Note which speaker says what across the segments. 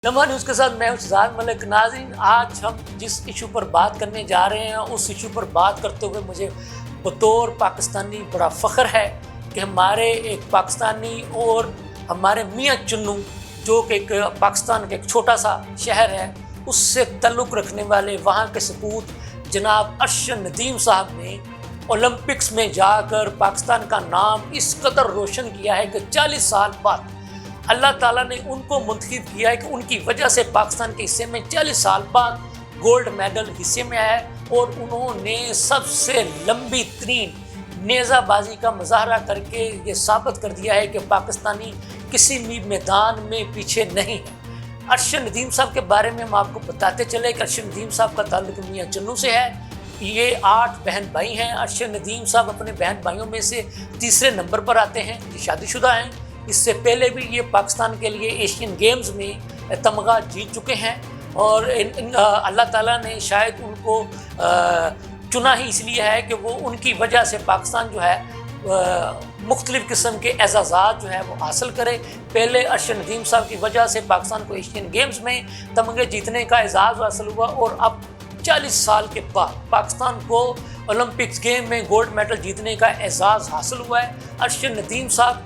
Speaker 1: लम्हा न्यूज़ के साथ मैं हूं शहजाद मलिक। नाज़रीन, आज हम जिस इशू पर बात करने जा रहे हैं उस इशू पर बात करते हुए मुझे बतौर पाकिस्तानी बड़ा फ़ख्र है कि हमारे एक पाकिस्तानी और हमारे मियाँ चुन्नू, जो कि एक पाकिस्तान का एक छोटा सा शहर है, उससे ताल्लुक़ रखने वाले वहाँ के सपूत जनाब अरशद नदीम साहब ने ओलंपिक्स में जाकर पाकिस्तान का नाम इस कदर रोशन किया है कि 40 साल बाद अल्लाह ताला ने उनको मुंतखब किया है कि उनकी वजह से पाकिस्तान के हिस्से में 40 साल बाद गोल्ड मेडल हिस्से में आया है। और उन्होंने सबसे लंबी तरीन नेज़ाबाजी का मुजाहरा करके ये साबित कर दिया है कि पाकिस्तानी किसी भी मैदान में पीछे नहीं है। अरशद नदीम साहब के बारे में हम आपको बताते चले कि अरशद नदीम साहब का ताल्लुक़ मियाँ चुन्नू से है। ये 8 बहन भाई हैं। अरशद नदीम साहब अपने बहन भाइयों में से तीसरे नंबर पर आते हैं। ये शादीशुदा हैं। इससे पहले भी ये पाकिस्तान के लिए एशियन गेम्स में तमगा जीत चुके हैं और अल्लाह ताला ने शायद उनको चुना ही इसलिए है कि वो उनकी वजह से पाकिस्तान जो है मुख्तलिफ़ किस्म के एजाज़ात जो है वो हासिल करे। पहले अरशद नदीम साहब की वजह से पाकिस्तान को एशियन गेम्स में तमगे जीतने का एजाज़ हासिल हुआ और अब 40 साल के बाद पाकिस्तान को ओलंपिक्स गेम में गोल्ड मेडल जीतने का एजाज़ हासिल हुआ है। अरशद नदीम साहब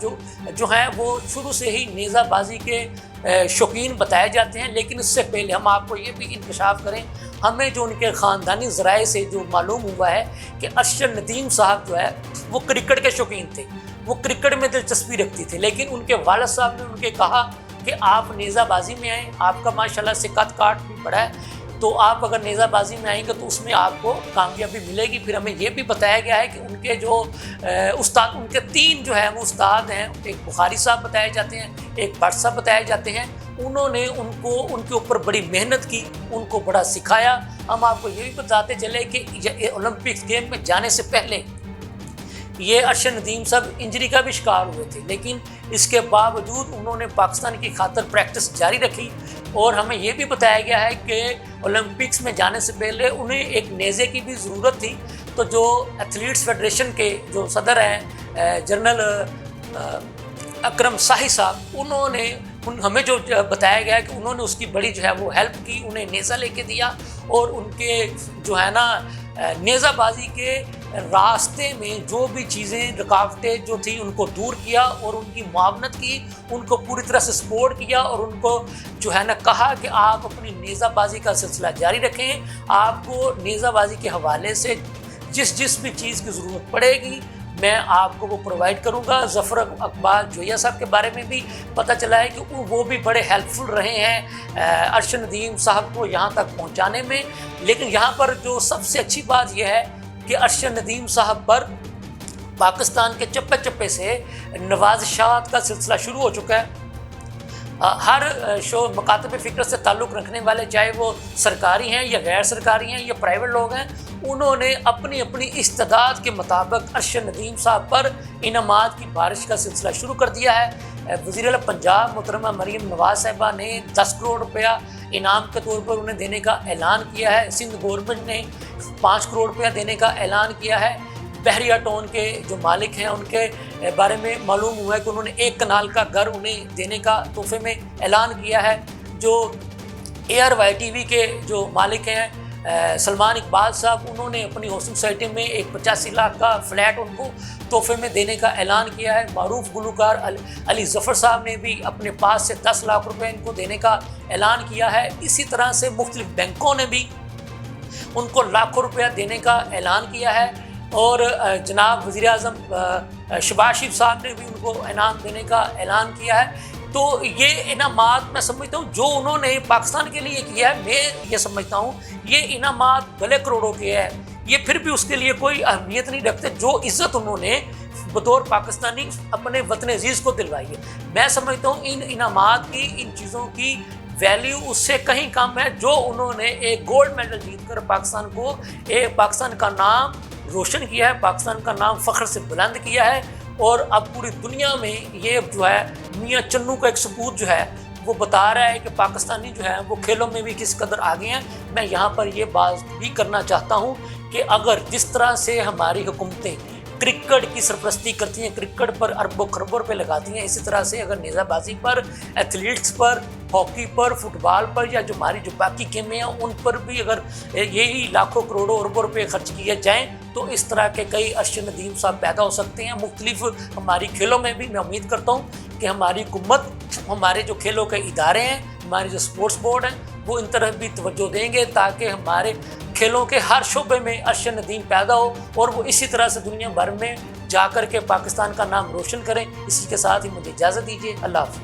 Speaker 1: जो हैं वो शुरू से ही नेज़ाबाजी के शौकीन बताए जाते हैं। लेकिन इससे पहले हम आपको ये भी इंकशाफ करें, हमें जो उनके ख़ानदानी ज़राए से जो मालूम हुआ है कि अरशद नदीम साहब जो है वो क्रिकेट के शौकीन थे, वो क्रिकेट में दिलचस्पी रखती थे। लेकिन उनके वालिद साहब ने उनके कहा कि आप नेज़ाबाजी में आएँ, आपका माशाल्लाह से कद काट भी बड़ा है, तो आप अगर नेज़ाबाजी में आएंगे तो उसमें आपको कामयाबी मिलेगी। फिर हमें ये भी बताया गया है कि उनके जो उस्ताद, उनके 3 जो है वो उस्ताद हैं, एक बुखारी साहब बताए जाते हैं, एक भट्ट साहब बताए जाते हैं। उन्होंने उनके ऊपर बड़ी मेहनत की, उनको बड़ा सिखाया। हम आपको ये भी बताते चले कि ओलंपिक्स गेम में जाने से पहले ये अरशद नदीम साहब इंजरी का भी शिकार हुए थे, लेकिन इसके बावजूद उन्होंने पाकिस्तान की खातर प्रैक्टिस जारी रखी। और हमें ये भी बताया गया है कि ओलंपिक्स में जाने से पहले उन्हें एक नेज़े की भी ज़रूरत थी। तो जो एथलीट्स फेडरेशन के जो सदर हैं जनरल अकरम शाही साहब, उन्होंने हमें जो बताया गया है कि उन्होंने उसकी बड़ी जो है वो हेल्प की, उन्हें नेज़ा लेके दिया और उनके जो है ना नेज़ाबाजी के रास्ते में जो भी चीज़ें रुकावटें जो थी उनको दूर किया और उनकी मुआवनत की, उनको पूरी तरह से सपोर्ट किया और उनको जो है ना कहा कि आप अपनी नेज़ाबाजी का सिलसिला जारी रखें। आपको नेज़ाबाजी के हवाले से जिस भी चीज़ की ज़रूरत पड़ेगी मैं आपको वो प्रोवाइड करूँगा। ज़फ़र इकबाल जोया साहब के बारे में भी पता चला है कि वो भी बड़े हेल्पफुल रहे हैं अरशद नदीम साहब को यहाँ तक पहुँचाने में। लेकिन यहाँ पर जो सबसे अच्छी बात यह है कि अरशद नदीम साहब पर पाकिस्तान के चप्पे चप्पे से नवाज़शात का सिलसिला शुरू हो चुका है। हर शो मकातब फ़िक्र से ताल्लुक़ रखने वाले, चाहे वो सरकारी हैं या गैर सरकारी हैं या प्राइवेट लोग हैं, उन्होंने अपनी अपनी इस्तेदाद के मुताबिक अरशद नदीम साहब पर इनामात की बारिश का सिलसिला शुरू कर दिया है। वज़ीर पंजाब मोहतरमा मरीम नवाज़ साहिबा ने 10 करोड़ रुपया इनाम के तौर पर उन्हें देने का ऐलान किया है। सिंध गवर्नमेंट ने 5 करोड़ रुपया देने का ऐलान किया है। बहरिया टाउन के जो मालिक हैं उनके बारे में मालूम हुआ है कि उन्होंने 1 कनाल का घर उन्हें देने का तोहफे में ऐलान किया है। जो ARYTV के जो मालिक हैं सलमान इकबाल साहब, उन्होंने अपनी हाउसिंग सोसाइटी में एक 85 लाख का फ्लैट उनको तोहफे में देने का ऐलान किया है। मारूफ गुलकार अली ज़फ़र साहब ने भी अपने पास से 10 लाख रुपए इनको देने का ऐलान किया है। इसी तरह से मुख्तलिफ बैंकों ने भी उनको लाखों रुपया देने का ऐलान किया है और जनाब वज़ीर आज़म शहबाज शरीफ साहब ने भी उनको इनाम देने का ऐलान किया है। तो ये इनामात मैं समझता हूँ जो उन्होंने पाकिस्तान के लिए किया है, मैं ये समझता हूँ ये इनामात भले करोड़ों के हैं, ये फिर भी उसके लिए कोई अहमियत नहीं रखते। जो इज़्ज़त उन्होंने बतौर पाकिस्तानी अपने वतन अजीज़ को दिलवाई है, मैं समझता हूँ इन इनामात की, इन चीज़ों की वैल्यू उससे कहीं कम है जो उन्होंने एक गोल्ड मेडल जीत कर पाकिस्तान का नाम रोशन किया है, पाकिस्तान का नाम फ़ख्र से बुलंद किया है। और अब पूरी दुनिया में ये जो है मियाँ चन्नू का एक सबूत जो है वो बता रहा है कि पाकिस्तानी जो है वो खेलों में भी किस कदर आगे हैं। मैं यहाँ पर ये बात भी करना चाहता हूँ कि अगर जिस तरह से हमारी हुकूमतें کرکٹ کی سرپرستی کرتی ہیں، کرکٹ پر اربوں خربوں روپے لگاتی ہیں، اسی طرح سے اگر نیزہ بازی پر، ایتھلیٹس پر، ہاکی پر، فٹ بال پر، یا جو ہماری جو باقی گیمیں ہیں ان پر بھی اگر یہی لاکھوں کروڑوں اربوں روپے خرچ کیے جائیں تو اس طرح کے کئی ارشد ندیم صاحب پیدا ہو سکتے ہیں مختلف ہماری کھیلوں میں بھی۔ میں امید کرتا ہوں کہ ہماری حکومت، ہمارے جو کھیلوں کے ادارے ہیں، ہمارے جو اسپورٹس بورڈ ہیں، وہ ان طرف بھی توجہ دیں گے تاکہ ہمارے کھیلوں کے ہر شعبے میں ارشد ندیم پیدا ہو اور وہ اسی طرح سے دنیا بھر میں جا کر کے پاکستان کا نام روشن کریں۔ اسی کے ساتھ ہی مجھے اجازت دیجیے، اللہ حافظ۔